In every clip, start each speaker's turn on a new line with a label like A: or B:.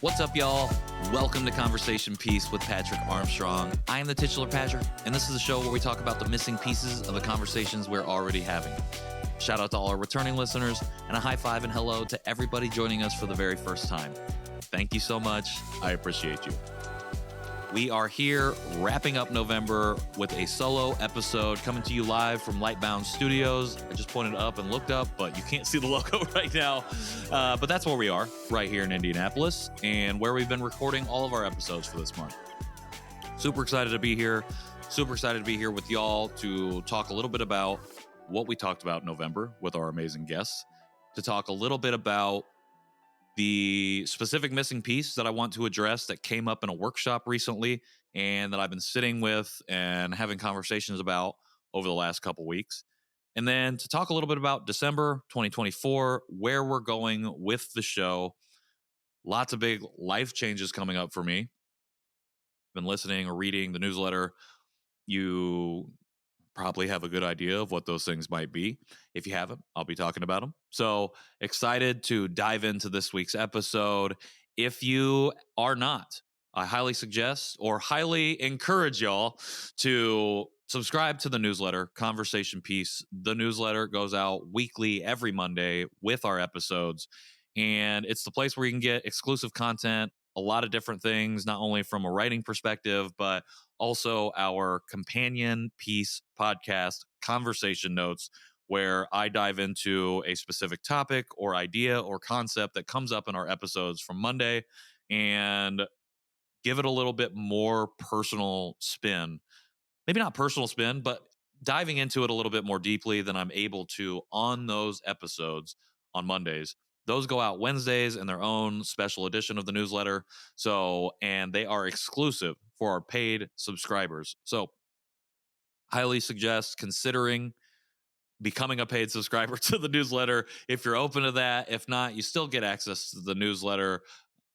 A: What's up, y'all? Welcome to Conversation Piece with Patrick Armstrong. I am the titular Patrick, and this is a show where we talk about the missing pieces of the conversations we're already having. Shout out to all our returning listeners, and a high five and hello to everybody joining us for the very first time. Thank you so much. I appreciate you. We are here wrapping up November with a solo episode coming to you live from Lightbound Studios. I just pointed up and looked up, but you can't see the logo right now. But that's where we are, right here in Indianapolis, and where we've been recording all of our episodes for this month. Super excited to be here. Super excited to be here with y'all to talk a little bit about what we talked about in November with our amazing guests, to talk a little bit about the specific missing piece that I want to address that came up in a workshop recently and that I've been sitting with and having conversations about over the last couple weeks. And then to talk a little bit about December 2024, where we're going with the show. Lots of big life changes coming up for me. Been listening or reading the newsletter. You probably have a good idea of what those things might be. If you haven't, I'll be talking about them. So excited to dive into this week's episode. If you are not, I highly suggest or highly encourage y'all to subscribe to the newsletter, Conversation Piece. The newsletter goes out weekly every Monday with our episodes. And it's the place where you can get exclusive content, a lot of different things, not only from a writing perspective, but also our companion piece podcast, Conversation Notes, where I dive into a specific topic or idea or concept that comes up in our episodes from Monday and give it a little bit more personal spin. Maybe not personal spin, but diving into it a little bit more deeply than I'm able to on those episodes on Mondays. Those go out Wednesdays in their own special edition of the newsletter. And they are exclusive for our paid subscribers. So highly suggest considering becoming a paid subscriber to the newsletter if you're open to that. If not, you still get access to the newsletter,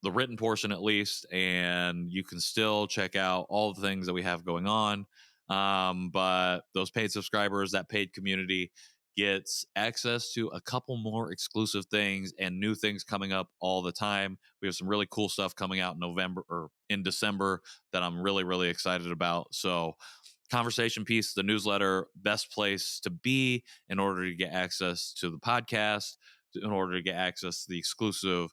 A: the written portion at least, and you can still check out all the things that we have going on. But those paid subscribers, that paid community, gets access to a couple more exclusive things and new things coming up all the time. We have some really cool stuff coming out in November or in December that I'm really, really excited about. So Conversation Piece, the newsletter, best place to be in order to get access to the podcast, in order to get access to the exclusive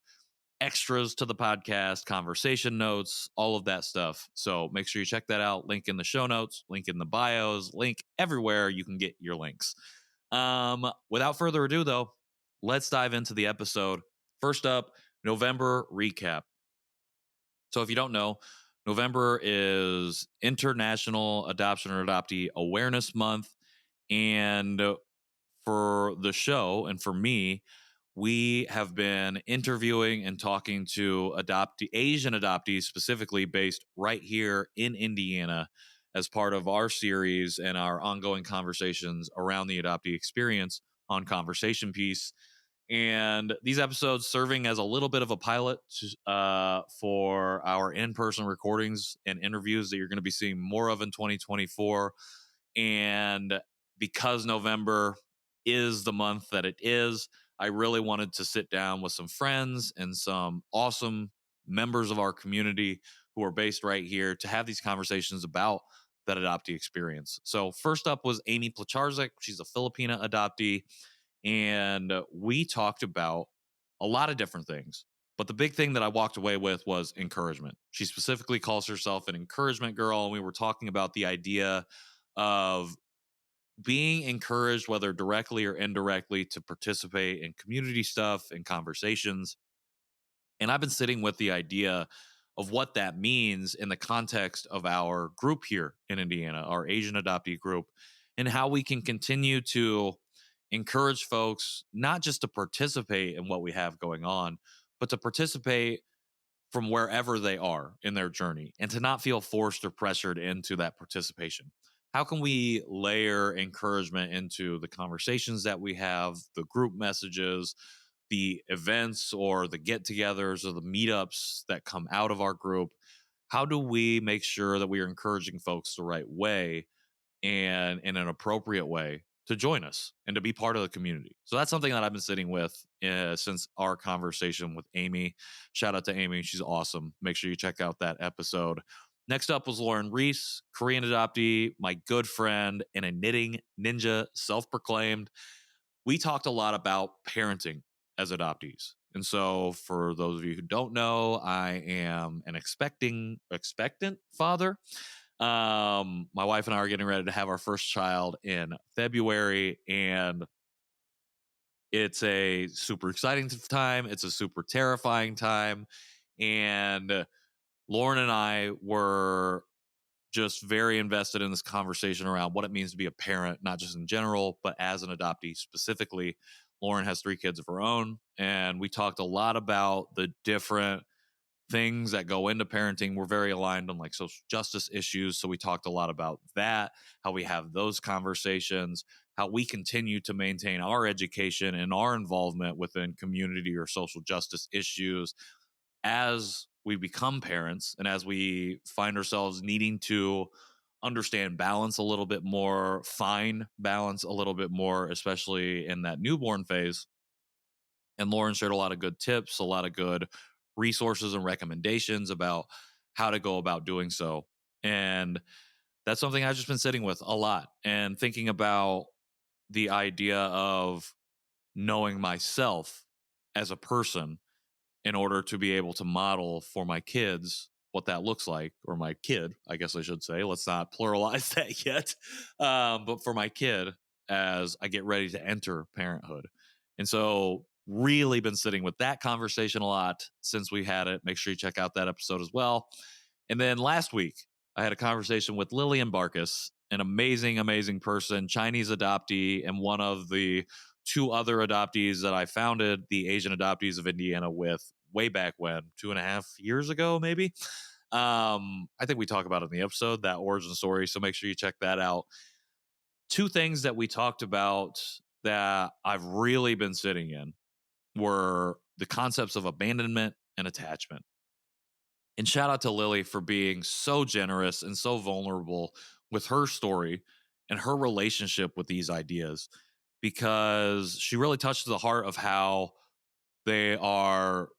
A: extras to the podcast, conversation notes, all of that stuff. So make sure you check that out. Link in the show notes, link in the bios, link everywhere you can get your links. Without further ado, though, let's dive into the episode. First up, November recap. So if you don't know, November is International Adoption or Adoptee Awareness Month. And for the show and for me, we have been interviewing and talking to Asian adoptees, specifically based right here in Indiana, as part of our series and our ongoing conversations around the adoptee experience on Conversation Piece. And these episodes serving as a little bit of a pilot for our in-person recordings and interviews that you're going to be seeing more of in 2024. And because November is the month that it is, I really wanted to sit down with some friends and some awesome members of our community who are based right here to have these conversations about that adoptee experience. So first up was Amy Placharzik. She's a Filipina adoptee. And we talked about a lot of different things. But the big thing that I walked away with was encouragement. She specifically calls herself an encouragement girl. And we were talking about the idea of being encouraged, whether directly or indirectly, to participate in community stuff and conversations. And I've been sitting with the idea of what that means in the context of our group here in Indiana, our Asian adoptee group, and how we can continue to encourage folks not just to participate in what we have going on, but to participate from wherever they are in their journey and to not feel forced or pressured into that participation. How can we layer encouragement into the conversations that we have, the group messages, the events or the get-togethers or the meetups that come out of our group? How do we make sure that we are encouraging folks the right way and in an appropriate way to join us and to be part of the community. So that's something that I've been sitting with since our conversation with Amy. Shout out to Amy. She's awesome. Make sure you check out that episode. Next up was Lauren Reese, Korean adoptee, my good friend, and a knitting ninja, self-proclaimed. We talked a lot about parenting as adoptees. And so for those of you who don't know, I am an expectant father. My wife and I are getting ready to have our first child in February, and it's a super exciting time. It's a super terrifying time. And Lauren and I were just very invested in this conversation around what it means to be a parent, not just in general, but as an adoptee specifically. Lauren has 3 kids of her own, and we talked a lot about the different things that go into parenting. We're very aligned on like social justice issues. So we talked a lot about that, how we have those conversations, how we continue to maintain our education and our involvement within community or social justice issues as we become parents and as we find ourselves needing to understand balance a little bit more, find balance a little bit more, especially in that newborn phase. And Lauren shared a lot of good tips, a lot of good resources and recommendations about how to go about doing so. And that's something I've just been sitting with a lot and thinking about the idea of knowing myself as a person in order to be able to model for my kids what that looks like, or my kid, I guess I should say. Let's not pluralize that yet. But for my kid, as I get ready to enter parenthood. And so, really been sitting with that conversation a lot since we had it. Make sure you check out that episode as well. And then last week, I had a conversation with Lillian Barkus, an amazing, amazing person, Chinese adoptee, and one of the 2 other adoptees that I founded the Asian Adoptees of Indiana with way back when, 2.5 years ago, maybe. I think we talk about it in the episode, that origin story. So make sure you check that out. 2 things that we talked about that I've really been sitting in were the concepts of abandonment and attachment. And shout out to Lily for being so generous and so vulnerable with her story and her relationship with these ideas, because she really touched the heart of how they are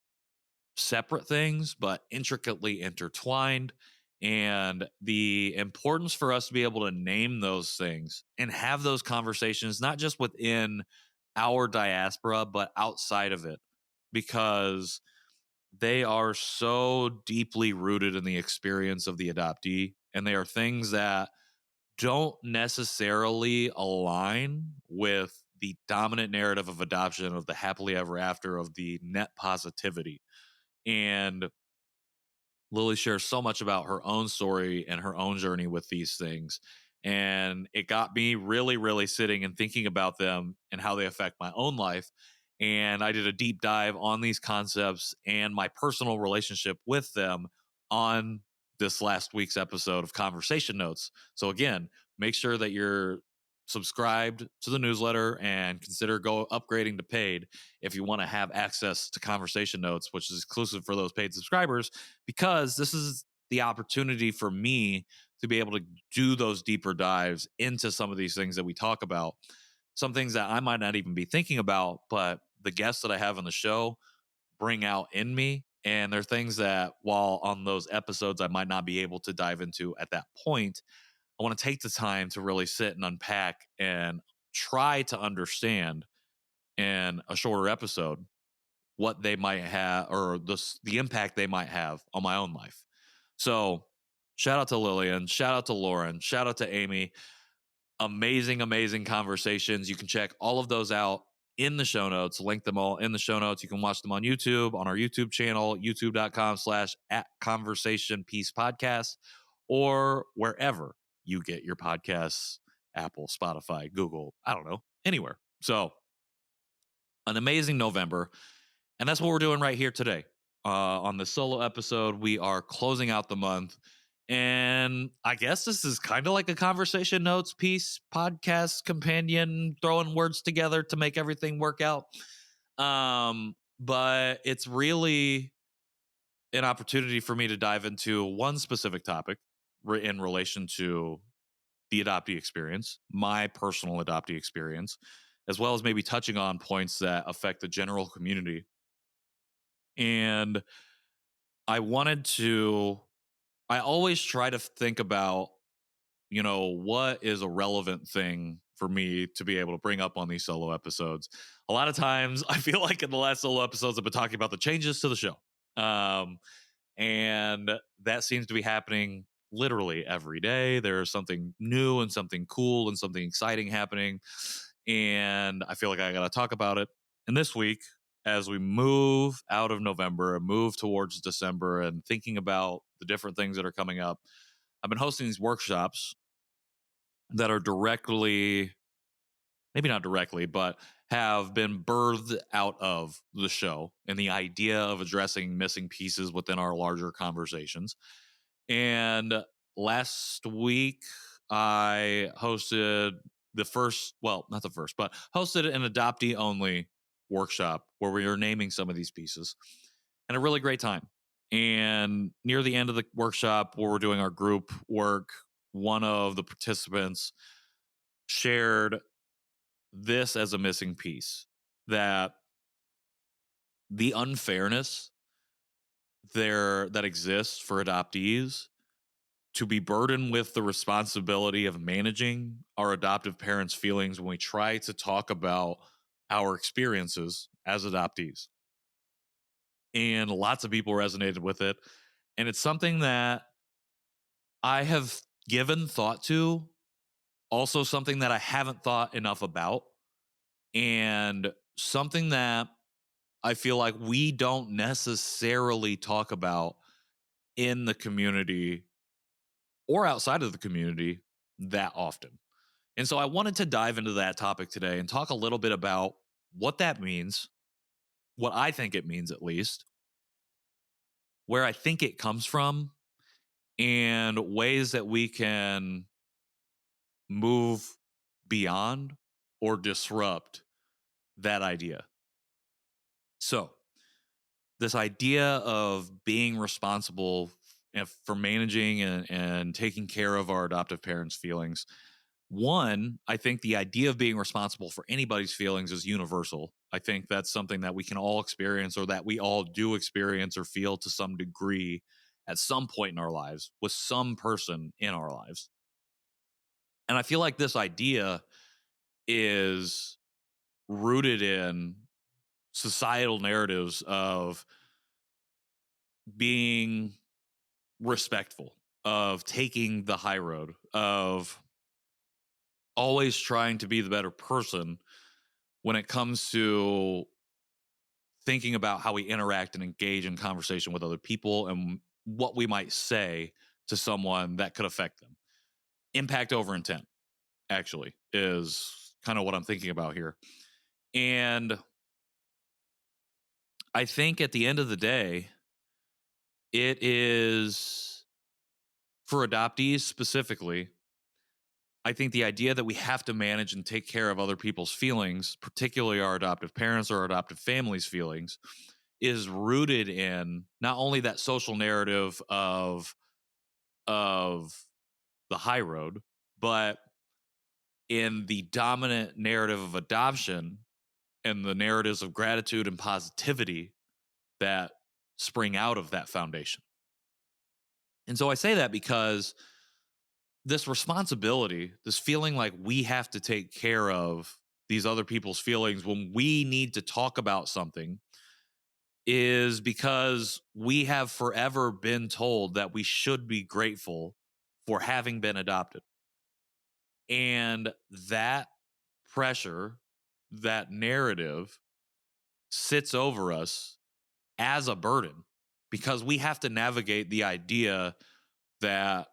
A: separate things, but intricately intertwined. And the importance for us to be able to name those things and have those conversations, not just within our diaspora, but outside of it, because they are so deeply rooted in the experience of the adoptee. And they are things that don't necessarily align with the dominant narrative of adoption, of the happily ever after, of the net positivity. And Lily shares so much about her own story and her own journey with these things. And it got me really, really sitting and thinking about them and how they affect my own life. And I did a deep dive on these concepts and my personal relationship with them on this last week's episode of Conversation Notes. So, again, make sure that you're subscribed to the newsletter and consider upgrading to paid if you want to have access to Conversation Notes, which is exclusive for those paid subscribers, because this is the opportunity for me to be able to do those deeper dives into some of these things that we talk about, some things that I might not even be thinking about, but the guests that I have on the show bring out in me. And they're things that, while on those episodes I might not be able to dive into at that point, I want to take the time to really sit and unpack and try to understand in a shorter episode what they might have, or the impact they might have on my own life. So shout out to Lillian, shout out to Lauren, shout out to Amy. Amazing, amazing conversations. You can check all of those out in the show notes, link them all in the show notes. You can watch them on YouTube, on our YouTube channel, youtube.com/@conversationpiece podcast, or wherever you get your podcasts, Apple, Spotify, Google, I don't know, anywhere. So an amazing November. And that's what we're doing right here today. On the solo episode, we are closing out the month. And I guess this is kind of like a conversation notes piece, podcast companion, throwing words together to make everything work out. But it's really an opportunity for me to dive into one specific topic in relation to the adoptee experience, my personal adoptee experience, as well as maybe touching on points that affect the general community. And I wanted to, I always try to think about, what is a relevant thing for me to be able to bring up on these solo episodes. A lot of times, I feel like in the last solo episodes, I've been talking about the changes to the show. Um, and that seems to be happening literally every day. There's something new and something cool and something exciting happening. And I feel like I got to talk about it. And this week, as we move out of November and move towards December and thinking about the different things that are coming up, I've been hosting these workshops that are directly, maybe not directly, but have been birthed out of the show and the idea of addressing missing pieces within our larger conversations. And last week, I hosted the first, well, not the first, but hosted an adoptee only workshop where we were naming some of these pieces and a really great time. And near the end of the workshop, where we're doing our group work, one of the participants shared this as a missing piece, that the unfairness there that exists for adoptees to be burdened with the responsibility of managing our adoptive parents' feelings when we try to talk about our experiences as adoptees. And lots of people resonated with it. And it's something that I have given thought to, also something that I haven't thought enough about, and something that I feel like we don't necessarily talk about in the community or outside of the community that often. And so I wanted to dive into that topic today and talk a little bit about what that means, what I think it means at least, where I think it comes from, and ways that we can move beyond or disrupt that idea. So, this idea of being responsible for managing and taking care of our adoptive parents' feelings. One, I think the idea of being responsible for anybody's feelings is universal. I think that's something that we can all experience, or that we all do experience or feel to some degree at some point in our lives with some person in our lives. And I feel like this idea is rooted in societal narratives of being respectful, of taking the high road, of always trying to be the better person when it comes to thinking about how we interact and engage in conversation with other people and what we might say to someone that could affect them. Impact over intent, actually, is kind of what I'm thinking about here. And I think at the end of the day, it is, for adoptees specifically, I think the idea that we have to manage and take care of other people's feelings, particularly our adoptive parents or our adoptive families' feelings, is rooted in not only that social narrative of the high road, but in the dominant narrative of adoption and the narratives of gratitude and positivity that spring out of that foundation. And so I say that because this responsibility, this feeling like we have to take care of these other people's feelings when we need to talk about something, is because we have forever been told that we should be grateful for having been adopted. And that pressure, that narrative sits over us as a burden, because we have to navigate the idea that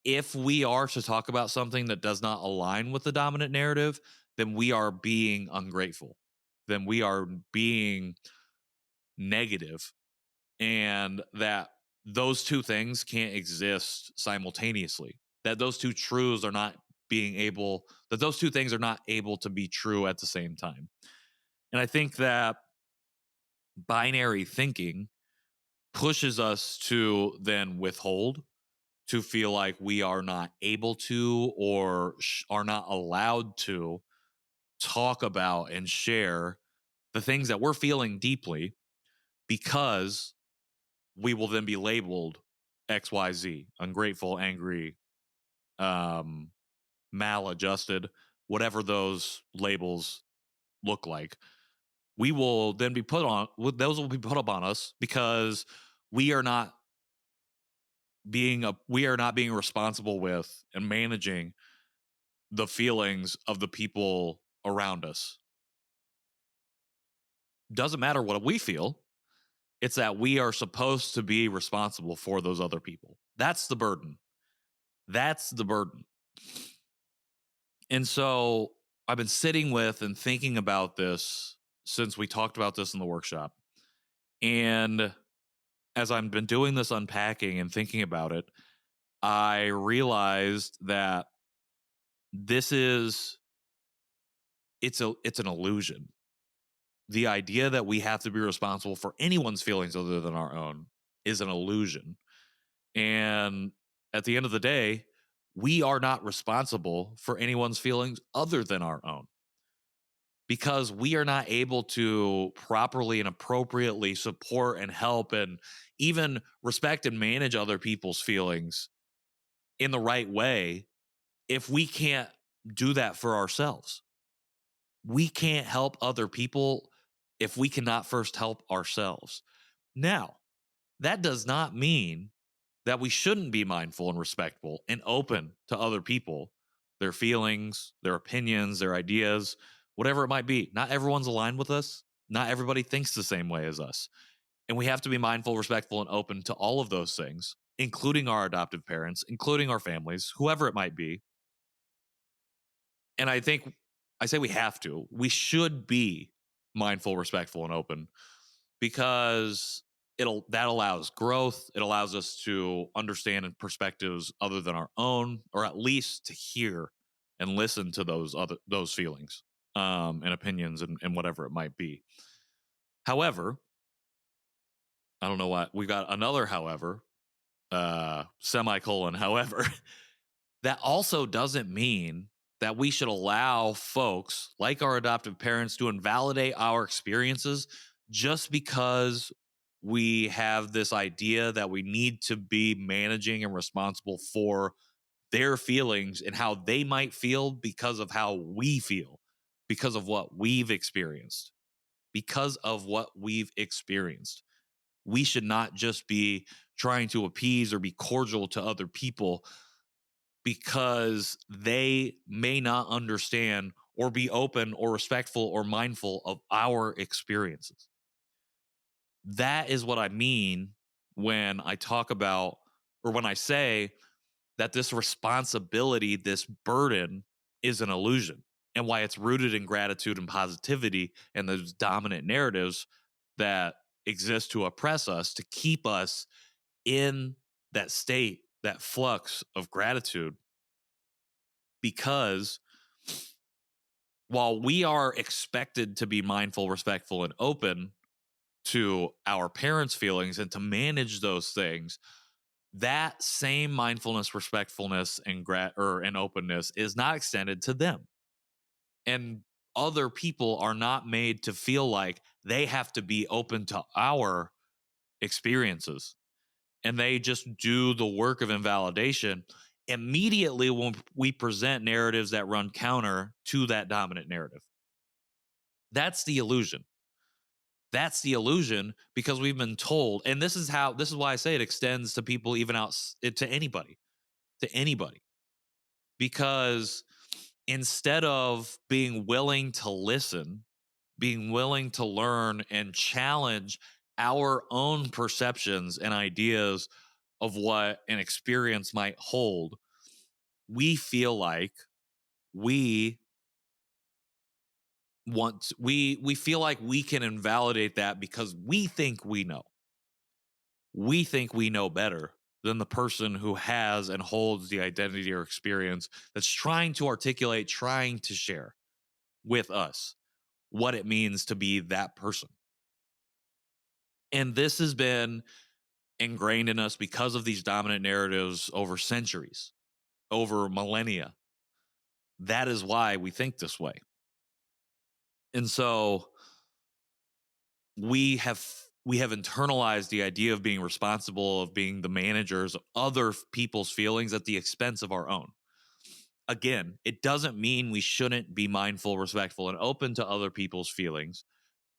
A: if we are to talk about something that does not align with the dominant narrative, then we are being ungrateful. Then we are being negative, and that those two things can't exist simultaneously. That those two truths are not that those two things are not able to be true at the same time. And I think that binary thinking pushes us to then withhold to feel like we are not able to or are not allowed to talk about and share the things that we're feeling deeply, because we will then be labeled XYZ, ungrateful, angry, um, maladjusted, whatever those labels look like. We will then be put on, those will be put upon us because we are not we are not being responsible with and managing the feelings of the people around us. Doesn't matter what we feel. It's that we are supposed to be responsible for those other people. That's the burden. That's the burden. And so I've been sitting with and thinking about this since we talked about this in the workshop. And as I've been doing this unpacking and thinking about it, I realized that this is it's an illusion. The idea that we have to be responsible for anyone's feelings other than our own is an illusion. And at the end of the day, we are not responsible for anyone's feelings other than our own, because we are not able to properly and appropriately support and help and even respect and manage other people's feelings in the right way if we can't do that for ourselves. We can't help other people if we cannot first help ourselves. Now, that does not mean that we shouldn't be mindful and respectful and open to other people, their feelings, their opinions, their ideas, whatever it might be. Not everyone's aligned with us. Not everybody thinks the same way as us. And we have to be mindful, respectful, and open to all of those things, including our adoptive parents, including our families, whoever it might be. And I think I say we have to. We should be mindful, respectful, and open, because that allows growth. It allows us to understand perspectives other than our own, or at least to hear and listen to those feelings, and opinions, and whatever it might be. However, I don't know why we got another however, semicolon, however. That also doesn't mean that we should allow folks like our adoptive parents to invalidate our experiences just because we have this idea that we need to be managing and responsible for their feelings and how they might feel because of how we feel, because of what we've experienced. Because of what we've experienced. We should not just be trying to appease or be cordial to other people because they may not understand or be open or respectful or mindful of our experiences. That is what I mean when I talk about, or when I say that this responsibility, this burden is an illusion, and why it's rooted in gratitude and positivity and those dominant narratives that exist to oppress us, to keep us in that state, that flux of gratitude. Because while we are expected to be mindful, respectful, and open to our parents' feelings and to manage those things, that same mindfulness, respectfulness, and openness is not extended to them. And other people are not made to feel like they have to be open to our experiences. And they just do the work of invalidation immediately when we present narratives that run counter to that dominant narrative. That's the illusion. That's the illusion, because we've been told, and this is why I say it extends to people, even out to anybody, because instead of being willing to listen, being willing to learn and challenge our own perceptions and ideas of what an experience might hold, we feel like we we feel like we can invalidate that because we think we know. We think we know better than the person who has and holds the identity or experience that's trying to articulate, trying to share with us what it means to be that person. And this has been ingrained in us because of these dominant narratives over centuries, over millennia. That is why we think this way. And so we have internalized the idea of being responsible, of being the managers of other people's feelings at the expense of our own. Again, it doesn't mean we shouldn't be mindful, respectful, and open to other people's feelings.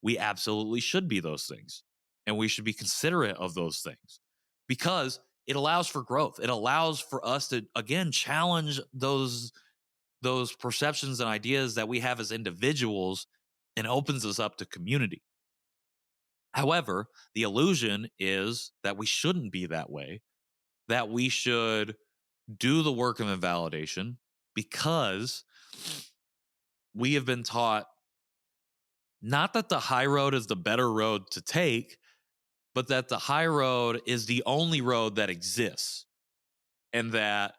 A: We absolutely should be those things. And we should be considerate of those things because it allows for growth. It allows for us to, again, challenge those perceptions and ideas that we have as individuals and opens us up to community. However, the illusion is that we shouldn't be that way, that we should do the work of invalidation because we have been taught not that the high road is the better road to take, but that the high road is the only road that exists. And that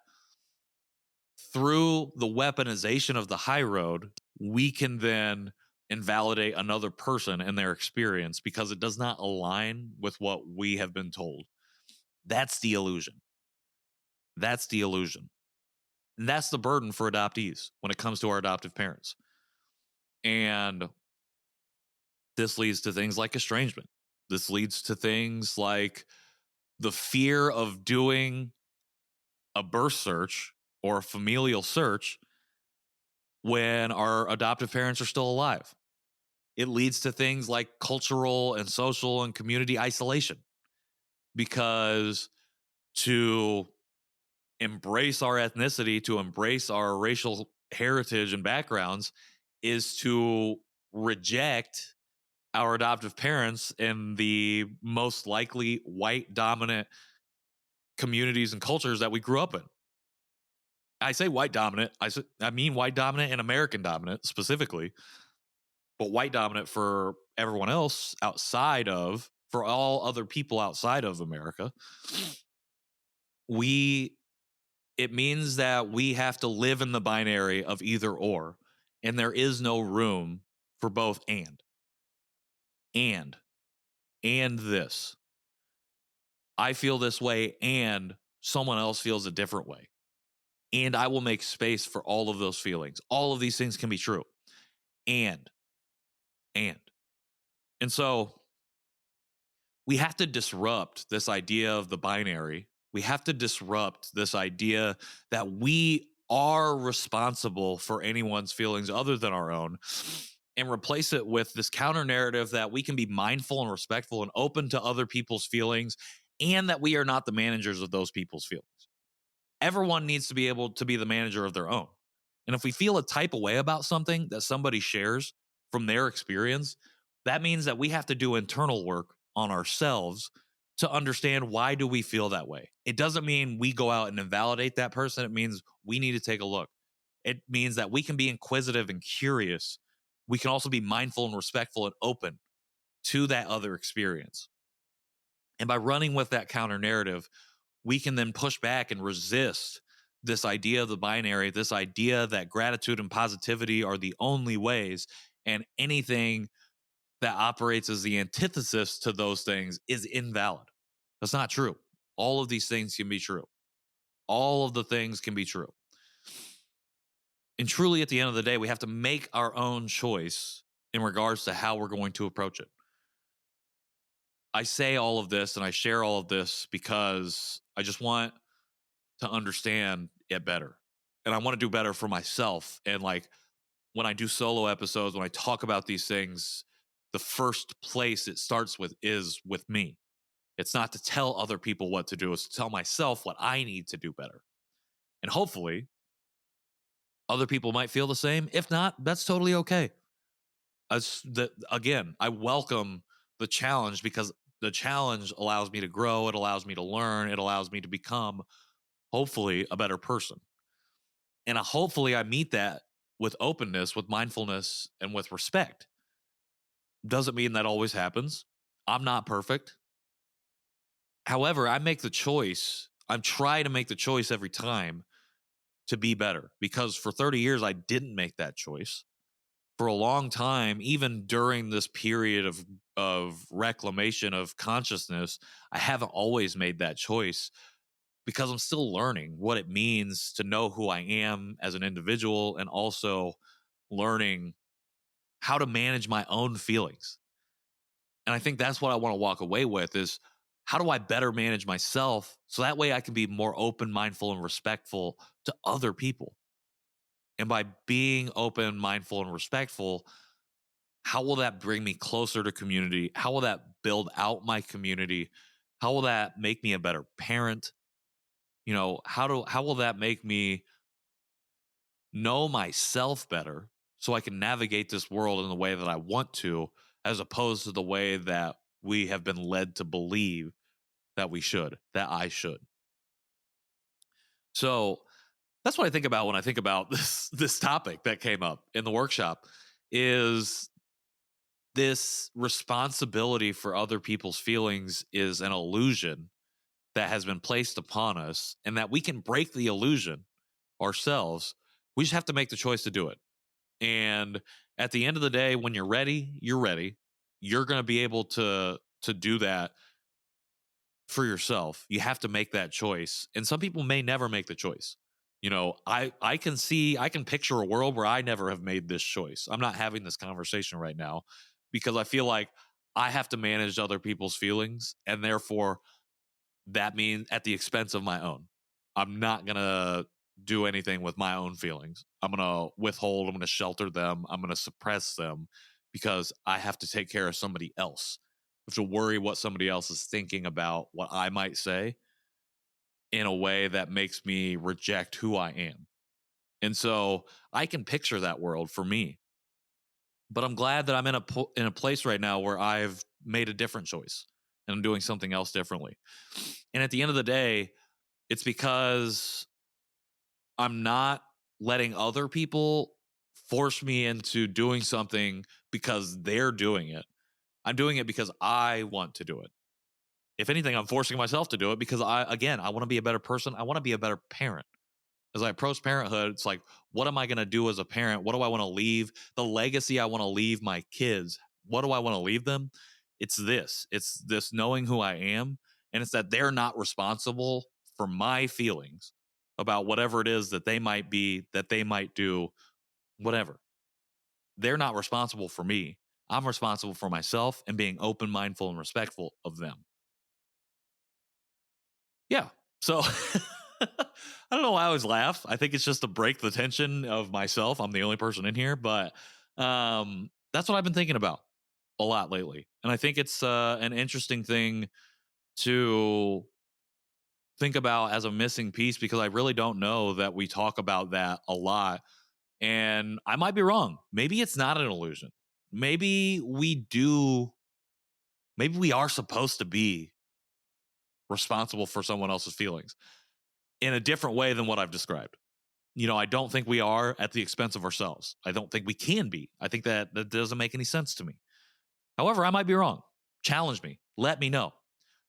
A: through the weaponization of the high road, we can then invalidate another person and their experience because it does not align with what we have been told. That's the illusion. That's the illusion. And that's the burden for adoptees when it comes to our adoptive parents. And this leads to things like estrangement. This leads to things like the fear of doing a birth search or a familial search when our adoptive parents are still alive. It leads to things like cultural and social and community isolation because to embrace our ethnicity, to embrace our racial heritage and backgrounds is to reject our adoptive parents in the most likely white dominant communities and cultures that we grew up in. I say white dominant. I mean white dominant and American dominant specifically, but white dominant for everyone else for all other people outside of America. It means that we have to live in the binary of either or, and there is no room for both and this. I feel this way and someone else feels a different way. And I will make space for all of those feelings. All of these things can be true. And so we have to disrupt this idea of the binary. We have to disrupt this idea that we are responsible for anyone's feelings other than our own and replace it with this counter narrative that we can be mindful and respectful and open to other people's feelings and that we are not the managers of those people's feelings. Everyone needs to be able to be the manager of their own. And if we feel a type of way about something that somebody shares from their experience, that means that we have to do internal work on ourselves to understand why do we feel that way. It doesn't mean we go out and invalidate that person. It means we need to take a look. It means that we can be inquisitive and curious. We can also be mindful and respectful and open to that other experience. And by running with that counter narrative, we can then push back and resist this idea of the binary, this idea that gratitude and positivity are the only ways, and anything that operates as the antithesis to those things is invalid. That's not true. All of these things can be true. All of the things can be true. And truly, at the end of the day, we have to make our own choice in regards to how we're going to approach it. I say all of this and I share all of this because I just want to understand it better. And I want to do better for myself. And like when I do solo episodes, when I talk about these things, the first place it starts with is with me. It's not to tell other people what to do. It's to tell myself what I need to do better. And hopefully other people might feel the same. If not, that's totally okay. Again, I welcome the challenge because the challenge allows me to grow. It allows me to learn. It allows me to become, hopefully, a better person. And hopefully I meet that with openness, with mindfulness, and with respect. Doesn't mean that always happens. I'm not perfect. However, I make the choice. I'm trying to make the choice every time to be better because for 30 years, I didn't make that choice. for a long time, even during this period of reclamation of consciousness, I haven't always made that choice because I'm still learning what it means to know who I am as an individual, and also learning how to manage my own feelings. And I think that's what I want to walk away with is, how do I better manage myself so that way I can be more open, mindful, and respectful to other people? And by being open, mindful, and respectful, how will that bring me closer to community? How will that build out my community? How will that make me a better parent? How will that make me know myself better so I can navigate this world in the way that I want to, as opposed to the way that we have been led to believe that we should, that I should. So that's what I think about when I think about this topic that came up in the workshop, is this responsibility for other people's feelings is an illusion that has been placed upon us, and that we can break the illusion ourselves. We just have to make the choice to do it. And at the end of the day, when you're ready, you're ready. You're going to be able to do that for yourself. You have to make that choice. And some people may never make the choice. I can picture a world where I never have made this choice. I'm not having this conversation right now because I feel like I have to manage other people's feelings, and therefore that means at the expense of my own. I'm not going to do anything with my own feelings. I'm going to withhold, I'm going to shelter them, I'm going to suppress them because I have to take care of somebody else. I have to worry what somebody else is thinking about what I might say in a way that makes me reject who I am. And so I can picture that world for me. But I'm glad that I'm in a place right now where I've made a different choice and I'm doing something else differently. And at the end of the day, it's because I'm not letting other people force me into doing something because they're doing it. I'm doing it because I want to do it. If anything, I'm forcing myself to do it because I want to be a better person. I want to be a better parent. As I approach parenthood, it's like, what am I going to do as a parent? What do I want to leave? The legacy I want to leave my kids. What do I want to leave them? It's this knowing who I am. And it's that they're not responsible for my feelings about whatever it is that they might be, that they might do, whatever. They're not responsible for me. I'm responsible for myself and being open, mindful, and respectful of them. Yeah. So I don't know why I always laugh. I think it's just to break the tension of myself. I'm the only person in here, but that's what I've been thinking about a lot lately. And I think it's an interesting thing to think about as a missing piece because I really don't know that we talk about that a lot. And I might be wrong. Maybe it's not an illusion. Maybe we do. Maybe we are supposed to be responsible for someone else's feelings in a different way than what I've described. I don't think we are at the expense of ourselves. I don't think we can be. I think that doesn't make any sense to me. However, I might be wrong. Challenge me. Let me know.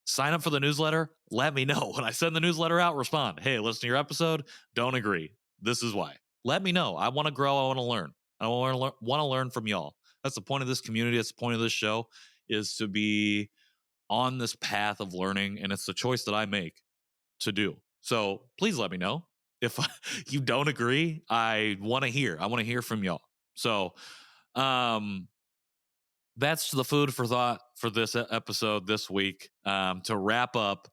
A: Sign up for the newsletter. Let me know. When I send the newsletter out, respond. Hey, listen to your episode. Don't agree. This is why. Let me know. I want to grow. I want to learn. I want to learn from y'all. That's the point of this community. That's the point of this show, is to be on this path of learning. And it's the choice that I make to do. So please let me know. If you don't agree, I want to hear. I want to hear from y'all. So that's the food for thought for this episode this week, to wrap up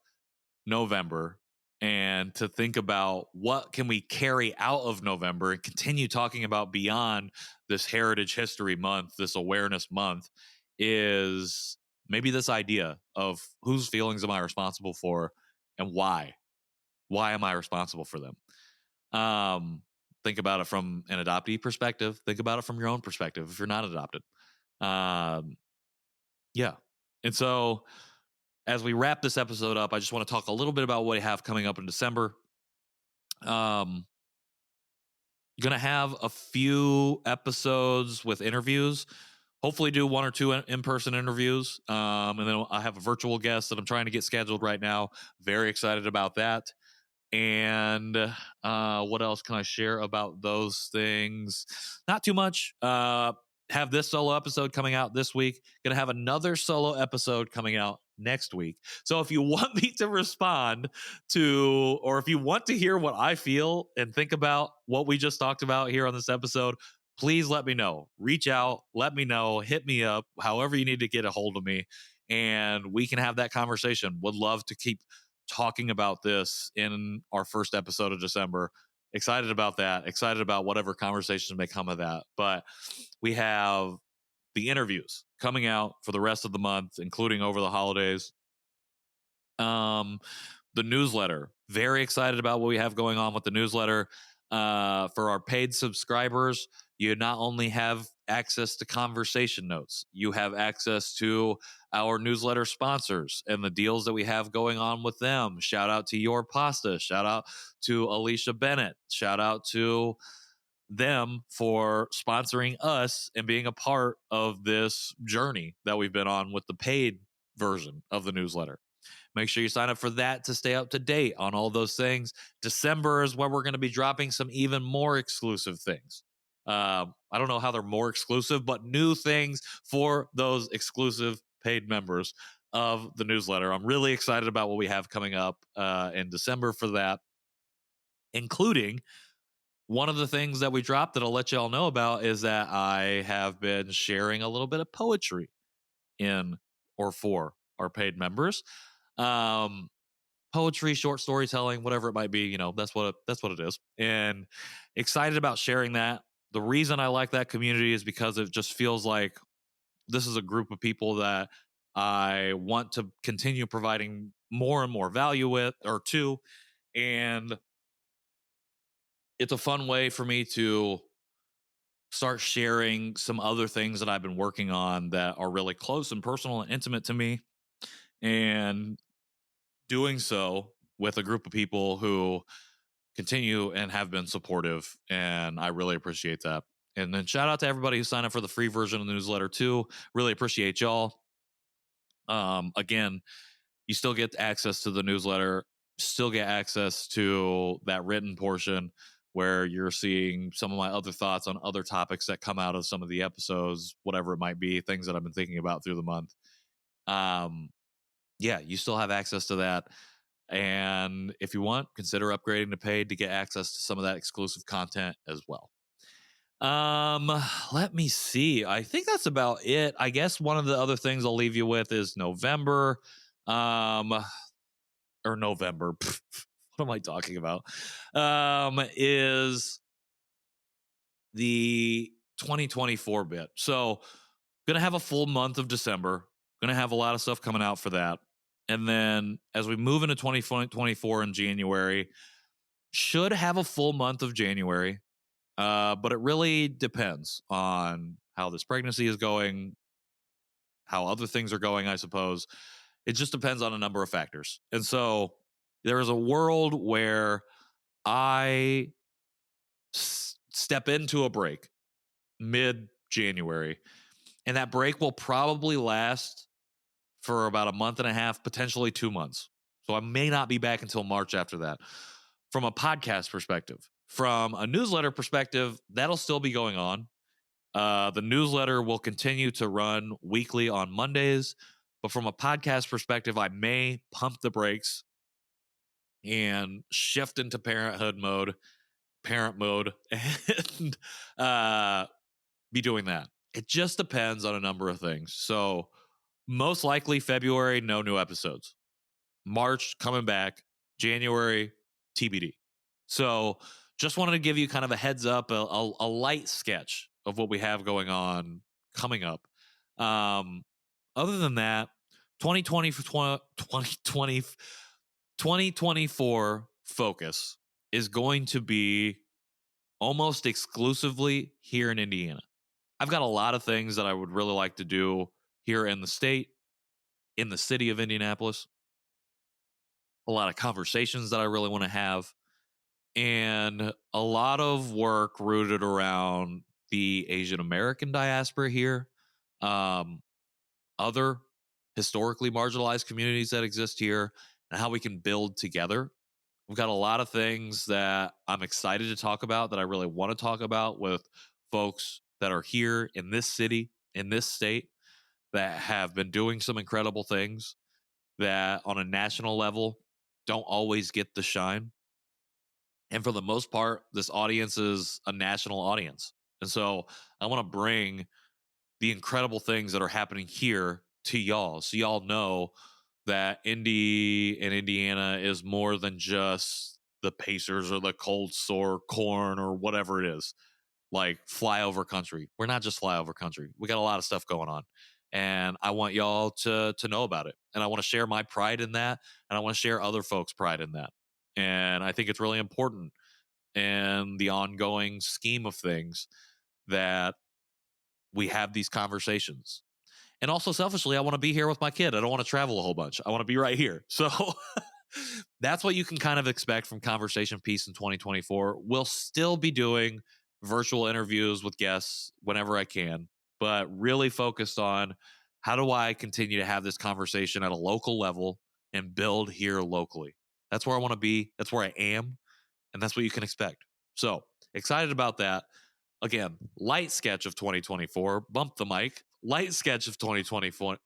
A: November and to think about what can we carry out of November and continue talking about beyond this Heritage History Month, this Awareness Month, is maybe this idea of whose feelings am I responsible for and why? Why am I responsible for them? Think about it from an adoptee perspective. Think about it from your own perspective if you're not adopted. Yeah. And so as we wrap this episode up, I just want to talk a little bit about what we have coming up in December. Going to have a few episodes with interviews. Hopefully do one or two in-person interviews. And then I have a virtual guest that I'm trying to get scheduled right now. Very excited about that. And what else can I share about those things? Not too much. have this solo episode coming out this week. Going to have another solo episode coming out next week. So if you want me to respond to, or if you want to hear what I feel and think about what we just talked about here on this episode, please let me know. Reach out, let me know, hit me up, however you need to get a hold of me, and we can have that conversation. Would love to keep talking about this in our first episode of December. Excited about that. Excited about whatever conversations may come of that. But we have the interviews coming out for the rest of the month, including over the holidays. The newsletter, very excited about what we have going on with the newsletter. For our paid subscribers, you not only have access to conversation notes, you have access to our newsletter sponsors and the deals that we have going on with them. Shout out to Your Pasta. Shout out to Alicia Bennett. Shout out to them for sponsoring us and being a part of this journey that we've been on with the paid version of the newsletter. Make sure you sign up for that to stay up to date on all those things. December is where we're going to be dropping some even more exclusive things. I don't know how they're more exclusive, but new things for those exclusive paid members of the newsletter. I'm really excited about what we have coming up in December for that, including one of the things that we dropped that I'll let you all know about is that I have been sharing a little bit of poetry in or for our paid members. Poetry, short storytelling, whatever it might be, that's what it is. And excited about sharing that. The reason I like that community is because it just feels like this is a group of people that I want to continue providing more and more value with or to. And it's a fun way for me to start sharing some other things that I've been working on that are really close and personal and intimate to me. And doing so with a group of people who continue and have been supportive. And I really appreciate that. And then shout out to everybody who signed up for the free version of the newsletter too. Really appreciate y'all. Again, you still get access to the newsletter, still get access to that written portion where you're seeing some of my other thoughts on other topics that come out of some of the episodes, whatever it might be, things that I've been thinking about through the month. Yeah, you still have access to that. And if you want, consider upgrading to paid to get access to some of that exclusive content as well. Let me see. I think that's about it. I guess one of the other things I'll leave you with is November. Or November. What am I talking about? Is the 2024 bit. So, gonna have a full month of December. Gonna have a lot of stuff coming out for that. And then as we move into 2024 in January, should have a full month of January. But it really depends on how this pregnancy is going, how other things are going, I suppose. It just depends on a number of factors. And so there is a world where I step into a break mid-January, and that break will probably last for about a month and a half, potentially 2 months. So I may not be back until March after that. From a podcast perspective, from a newsletter perspective, that'll still be going on. The newsletter will continue to run weekly on Mondays, but from a podcast perspective, I may pump the brakes and shift into parent mode, and be doing that. It just depends on a number of things. So most likely February, no new episodes. March, coming back. January, TBD. So just wanted to give you kind of a heads up, a light sketch of what we have going on coming up. Other than that, 2024 focus is going to be almost exclusively here in Indiana. I've got a lot of things that I would really like to do here in the state, in the city of Indianapolis. A lot of conversations that I really want to have, and a lot of work rooted around the Asian American diaspora here, other historically marginalized communities that exist here, and how we can build together. We've got a lot of things that I'm excited to talk about, that I really want to talk about with folks that are here in this city, in this state, that have been doing some incredible things that on a national level don't always get the shine. And for the most part, this audience is a national audience. And so I want to bring the incredible things that are happening here to y'all. So y'all know that Indy and Indiana is more than just the Pacers or the cold sore corn or whatever it is. Like flyover country. We're not just flyover country. We got a lot of stuff going on. And I want y'all to know about it. And I want to share my pride in that. And I want to share other folks' pride in that. And I think it's really important in the ongoing scheme of things that we have these conversations. And also selfishly, I want to be here with my kid. I don't want to travel a whole bunch. I want to be right here. So that's what you can kind of expect from Conversation Piece in 2024. We'll still be doing virtual interviews with guests whenever I can, but really focused on how do I continue to have this conversation at a local level and build here locally. That's where I want to be. That's where I am. And that's what you can expect. So excited about that. Again, light sketch of 2024. Bump the mic. Light sketch of 2024.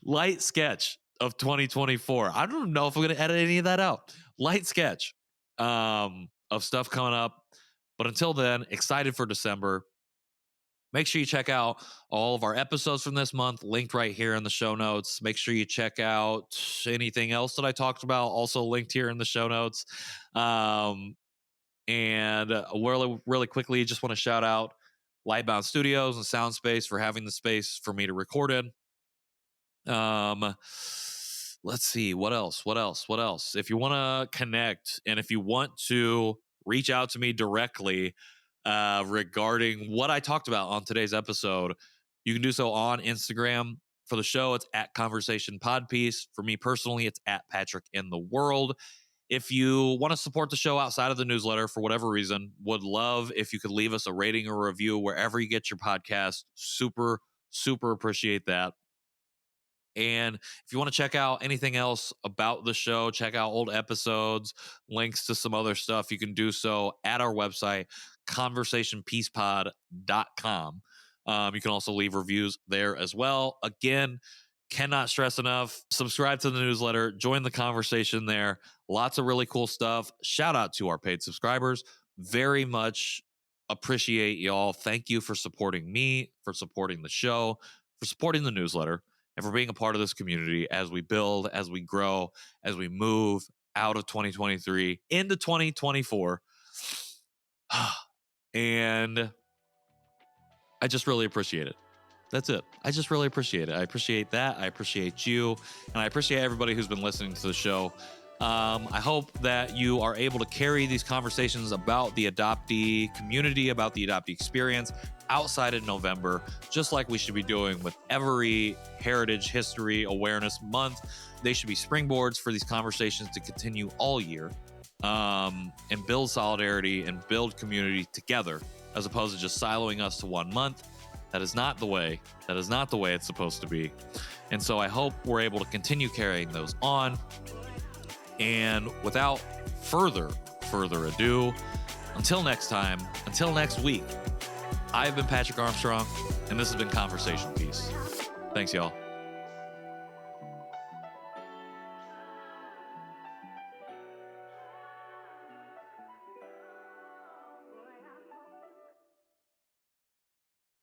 A: Light sketch of 2024. I don't know if I'm going to edit any of that out. Light sketch of stuff coming up. But until then, excited for December. Make sure you check out all of our episodes from this month, linked right here in the show notes. Make sure you check out anything else that I talked about, also linked here in the show notes. And really quickly, just want to shout out Lightbound Studios and Soundspace for having the space for me to record in. Let's see, what else? If you want to connect and if you want to reach out to me directly regarding what I talked about on today's episode, you can do so on Instagram. For the show, it's at Conversation Podpiece. For me personally, it's at Patrick in the World. If you want to support the show outside of the newsletter for whatever reason, would love if you could leave us a rating or review wherever you get your podcast. Super, super appreciate that. And if you want to check out anything else about the show, check out old episodes, links to some other stuff, you can do so at our website, conversationpeacepod.com. You can also leave reviews there as well. Again, cannot stress enough, subscribe to the newsletter, join the conversation there. Lots of really cool stuff. Shout out to our paid subscribers. Very much appreciate y'all. Thank you for supporting me, for supporting the show, for supporting the newsletter, and for being a part of this community as we build, as we grow, as we move out of 2023 into 2024. And I just really appreciate it. That's it. I just really appreciate it. I appreciate that. I appreciate you. And I appreciate everybody who's been listening to the show. I hope that you are able to carry these conversations about the adoptee community, about the adoptee experience outside in November, just like we should be doing with every Heritage History Awareness Month. They should be springboards for these conversations to continue all year and build solidarity and build community together, as opposed to just siloing us to 1 month. That is not the way. That is not the way it's supposed to be. And so I hope we're able to continue carrying those on. And without further ado, until next time, until next week, I've been Patrick Armstrong, and this has been Conversation Piece. Thanks, y'all.